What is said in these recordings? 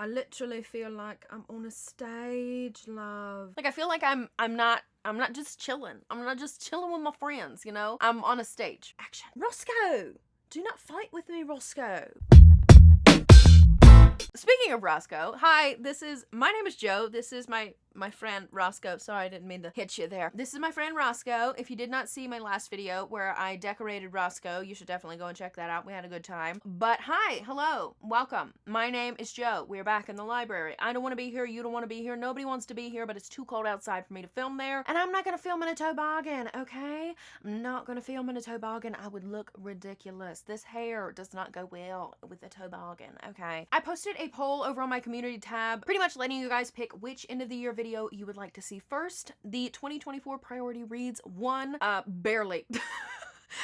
I literally feel like I'm on a stage, love. Like, I feel like I'm not just chilling. I'm not just chilling with my friends, you know? I'm on a stage. Action. Roscoe! Do not fight with me, Roscoe. Speaking of Roscoe, hi, my name is Joe. This is my friend Roscoe. Sorry, I didn't mean to hit you there. This is my friend Roscoe. If you did not see my last video where I decorated Roscoe, you should definitely go and check that out. We had a good time. But hi, hello, welcome. My name is Joe. We're back in the library. I don't want to be here. You don't want to be here. Nobody wants to be here, but it's too cold outside for me to film there. And I'm not going to film in a toboggan, okay? I'm not going to film in a toboggan. I would look ridiculous. This hair does not go well with a toboggan, okay? I posted a poll over on my community tab, pretty much letting you guys pick which end of the year video you would like to see first. The 2024 priority reads won, barely.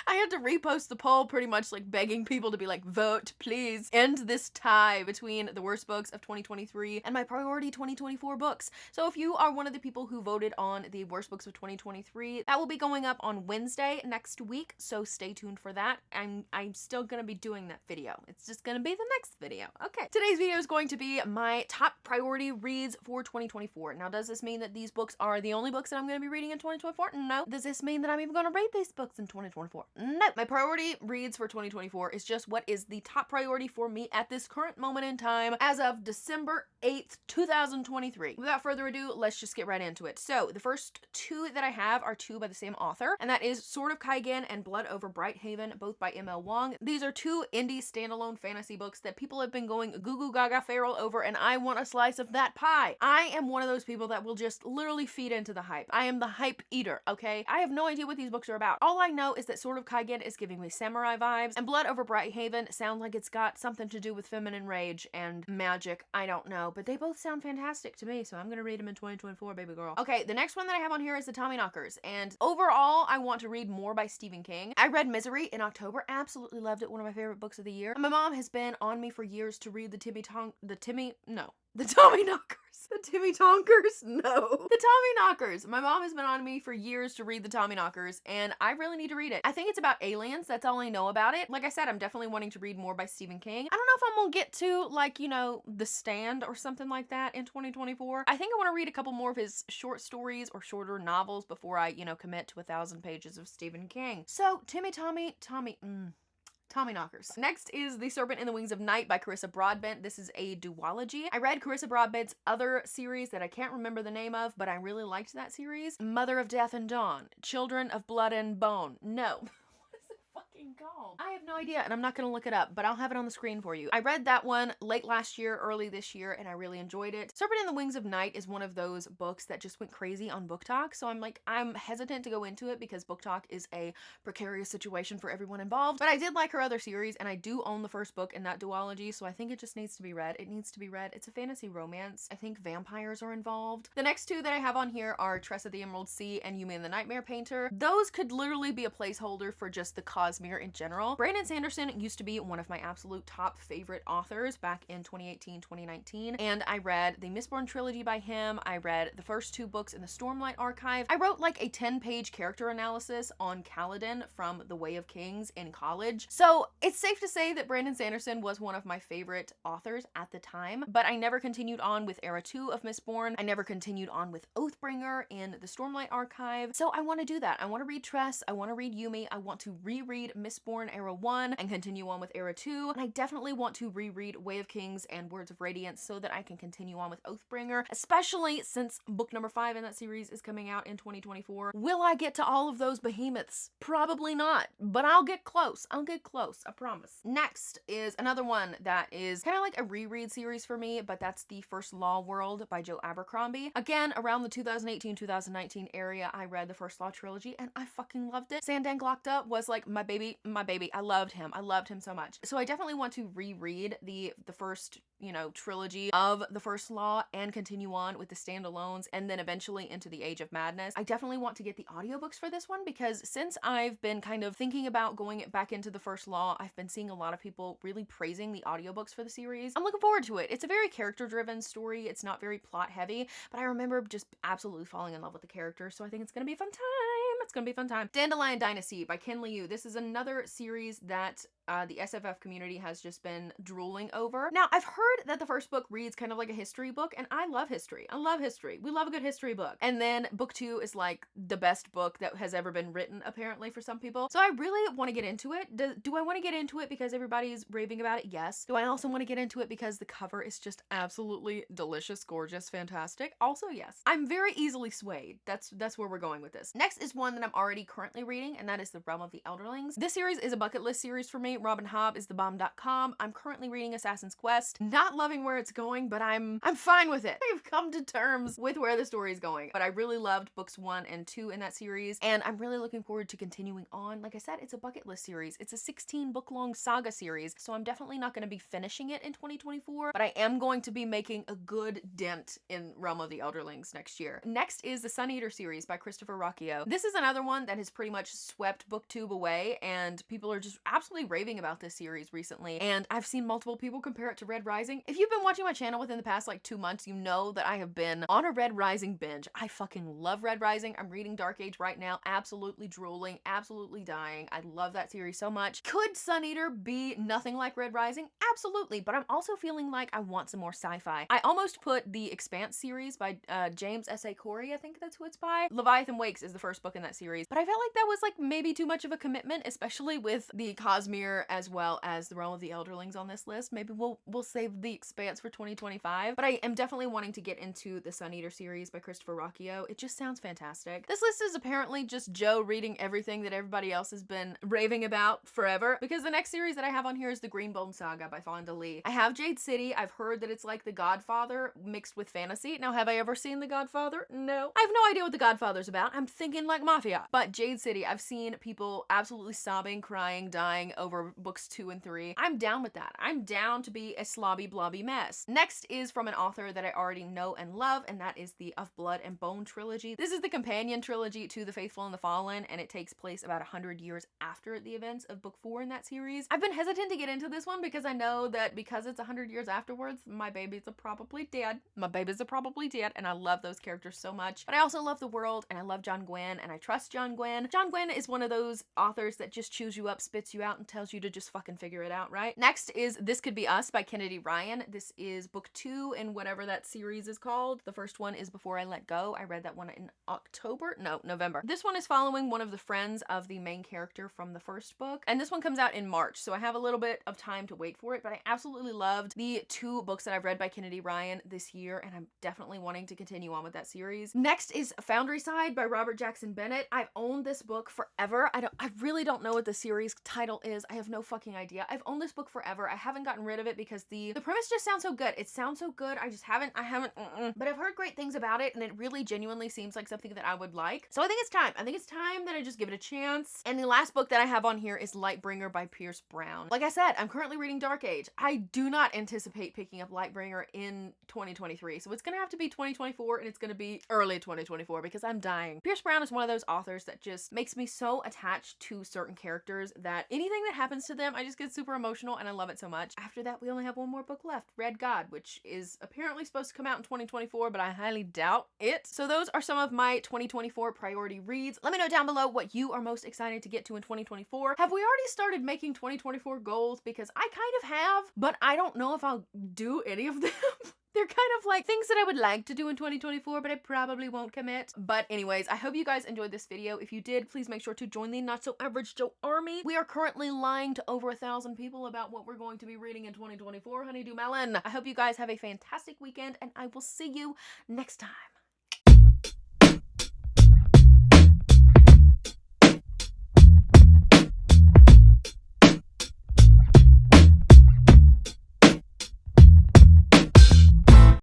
I had to repost the poll, pretty much like begging people to be like, vote, please. End this tie between the worst books of 2023 and my priority 2024 books. So if you are one of the people who voted on the worst books of 2023, that will be going up on Wednesday next week, so stay tuned for that. I'm still gonna be doing that video. It's just gonna be the next video. Okay. Today's video is going to be my top priority reads for 2024. Now, does this mean that these books are the only books that I'm gonna be reading in 2024? No. Does this mean that I'm even gonna read these books in 2024? No. My priority reads for 2024 is just what is the top priority for me at this current moment in time as of December 8th, 2023. Without further ado, let's just get right into it. So the first two that I have are two by the same author, and that is Sword of Kaigen and Blood Over Brighthaven, both by M.L. Wong. These are two indie standalone fantasy books that people have been going goo goo gaga feral over, and I want a slice of that pie. I am one of those people that will just literally feed into the hype. I am the hype eater, okay? I have no idea what these books are about. All I know is that Sword of Kaigen is giving me samurai vibes, and Blood Over Brighthaven sounds like it's got something to do with feminine rage and magic. I don't know, but they both sound fantastic to me, so I'm gonna read them in 2024, baby girl. Okay, the next one that I have on here is the Tommyknockers, and overall, I want to read more by Stephen King. I read Misery in October, absolutely loved it, one of my favorite books of the year. And my mom has been on me for years to read the Tommyknockers. The Timmy Tonkers? No. The Tommyknockers. My mom has been on me for years to read the Tommyknockers, and I really need to read it. I think it's about aliens. That's all I know about it. Like I said, I'm definitely wanting to read more by Stephen King. I don't know if I'm gonna get to, like, you know, The Stand or something like that in 2024. I think I want to read a couple more of his short stories or shorter novels before I, you know, commit to 1,000 pages of Stephen King. So, Tommyknockers. Next is The Serpent in the Wings of Night by Carissa Broadbent. This is a duology. I read Carissa Broadbent's other series that I can't remember the name of, but I really liked that series. Mother of Death and Dawn. Children of Blood and Bone. No. Called? I have no idea, and I'm not gonna look it up, but I'll have it on the screen for you. I read that one late last year, early this year, and I really enjoyed it. Serpent in the Wings of Night is one of those books that just went crazy on BookTok, so I'm hesitant to go into it because BookTok is a precarious situation for everyone involved, but I did like her other series, and I do own the first book in that duology, so I think it just needs to be read. It needs to be read. It's a fantasy romance. I think vampires are involved. The next two that I have on here are Tress of the Emerald Sea and Yumi and the Nightmare Painter. Those could literally be a placeholder for just the Cosmere in general. Brandon Sanderson used to be one of my absolute top favorite authors back in 2018, 2019, and I read the Mistborn trilogy by him. I read the first two books in the Stormlight archive. I wrote like a 10-page character analysis on Kaladin from The Way of Kings in college. So it's safe to say that Brandon Sanderson was one of my favorite authors at the time, but I never continued on with Era 2 of Mistborn. I never continued on with Oathbringer in the Stormlight archive. So I want to do that. I want to read Tress. I want to read Yumi. I want to reread Mistborn Era 1 and continue on with Era 2, and I definitely want to reread Way of Kings and Words of Radiance so that I can continue on with Oathbringer, especially since book number 5 in that series is coming out in 2024. Will I get to all of those behemoths? Probably not, but I'll get close. I'll get close, I promise. Next is another one that is kind of like a reread series for me, but that's The First Law World by Joe Abercrombie. Again, around the 2018-2019 area, I read the First Law trilogy, and I fucking loved it. Sandang Locked Up was like my baby. I loved him. I loved him so much. So I definitely want to reread the first, you know, trilogy of The First Law and continue on with the standalones and then eventually into The Age of Madness. I definitely want to get the audiobooks for this one because since I've been kind of thinking about going back into The First Law, I've been seeing a lot of people really praising the audiobooks for the series. I'm looking forward to it. It's a very character-driven story. It's not very plot-heavy, but I remember just absolutely falling in love with the characters, so I think it's gonna be a fun time. It's gonna be a fun time. Dandelion Dynasty by Ken Liu. This is another series that the SFF community has just been drooling over. Now, I've heard that the first book reads kind of like a history book, and I love history. I love history. We love a good history book. And then book 2 is like the best book that has ever been written, apparently, for some people. So I really want to get into it. Do I want to get into it because everybody's raving about it? Yes. Do I also want to get into it because the cover is just absolutely delicious, gorgeous, fantastic? Also, yes. I'm very easily swayed. That's where we're going with this. Next is one that I'm already currently reading, and that is The Realm of the Elderlings. This series is a bucket list series for me. Robin Hobb is thebomb.com. I'm currently reading Assassin's Quest. Not loving where it's going, but I'm fine with it. I've come to terms with where the story is going. But I really loved books 1 and 2 in that series, and I'm really looking forward to continuing on. Like I said, it's a bucket list series. It's a 16 book long saga series, so I'm definitely not going to be finishing it in 2024, but I am going to be making a good dent in Realm of the Elderlings next year. Next is the Sun Eater series by Christopher Rocchio. This is another one that has pretty much swept BookTube away, and people are just absolutely raving about this series recently, and I've seen multiple people compare it to Red Rising. If you've been watching my channel within the past like 2 months, you know that I have been on a Red Rising binge. I fucking love Red Rising. I'm reading Dark Age right now, absolutely drooling, absolutely dying. I love that series so much. Could Sun Eater be nothing like Red Rising? Absolutely, but I'm also feeling like I want some more sci-fi. I almost put the Expanse series by James S.A. Corey, I think that's who it's by. Leviathan Wakes is the first book in that series, but I felt like that was like maybe too much of a commitment, especially with the Cosmere as well as the Realm of the Elderlings on this list. Maybe we'll save the Expanse for 2025, but I am definitely wanting to get into the Sun Eater series by Christopher Rocchio. It just sounds fantastic. This list is apparently just Joe reading everything that everybody else has been raving about forever, because the next series that I have on here is the Greenbone Saga by Fonda Lee. I have Jade City. I've heard that it's like The Godfather mixed with fantasy. Now, have I ever seen The Godfather? No. I have no idea what The Godfather's about. I'm thinking like Mafia. But Jade City, I've seen people absolutely sobbing, crying, dying over books 2 and 3. I'm down with that. I'm down to be a slobby blobby mess. Next is from an author that I already know and love, and that is the Of Blood and Bone trilogy. This is the companion trilogy to The Faithful and the Fallen, and it takes place about 100 years after the events of book 4 in that series. I've been hesitant to get into this one because I know that because it's 100 years afterwards, my babies are probably dead. My babies are probably dead, and I love those characters so much. But I also love the world, and I love John Gwynne, and I trust John Gwynne. John Gwynne is one of those authors that just chews you up, spits you out, and tells you to just fucking figure it out, right? Next is This Could Be Us by Kennedy Ryan. This is book 2 in whatever that series is called. The first one is Before I Let Go. I read that one in November. This one is following one of the friends of the main character from the first book, and this one comes out in March, so I have a little bit of time to wait for it, but I absolutely loved the 2 books that I've read by Kennedy Ryan this year, and I'm definitely wanting to continue on with that series. Next is Foundry Side by Robert Jackson Bennett. I've owned this book forever. I really don't know what the series title is. I have no fucking idea. I've owned this book forever. I haven't gotten rid of it because the premise just sounds so good. It sounds so good. I haven't, but I've heard great things about it, and it really genuinely seems like something that I would like. So I think it's time. I think it's time that I just give it a chance. And the last book that I have on here is Lightbringer by Pierce Brown. Like I said, I'm currently reading Dark Age. I do not anticipate picking up Lightbringer in 2023, so it's gonna have to be 2024, and it's gonna be early 2024 because I'm dying. Pierce Brown is one of those authors that just makes me so attached to certain characters that anything that happens to them, I just get super emotional, and I love it so much. After that, we only have one more book left, Red God, which is apparently supposed to come out in 2024, but I highly doubt it. So those are some of my 2024 priority reads. Let me know down below what you are most excited to get to in 2024. Have we already started making 2024 goals? Because I kind of have, but I don't know if I'll do any of them. They're kind of like things that I would like to do in 2024, but I probably won't commit. But anyways, I hope you guys enjoyed this video. If you did, please make sure to join the NotSoAverageJo army. We are currently lying to over 1,000 people about what we're going to be reading in 2024, honeydew melon. I hope you guys have a fantastic weekend, and I will see you next time.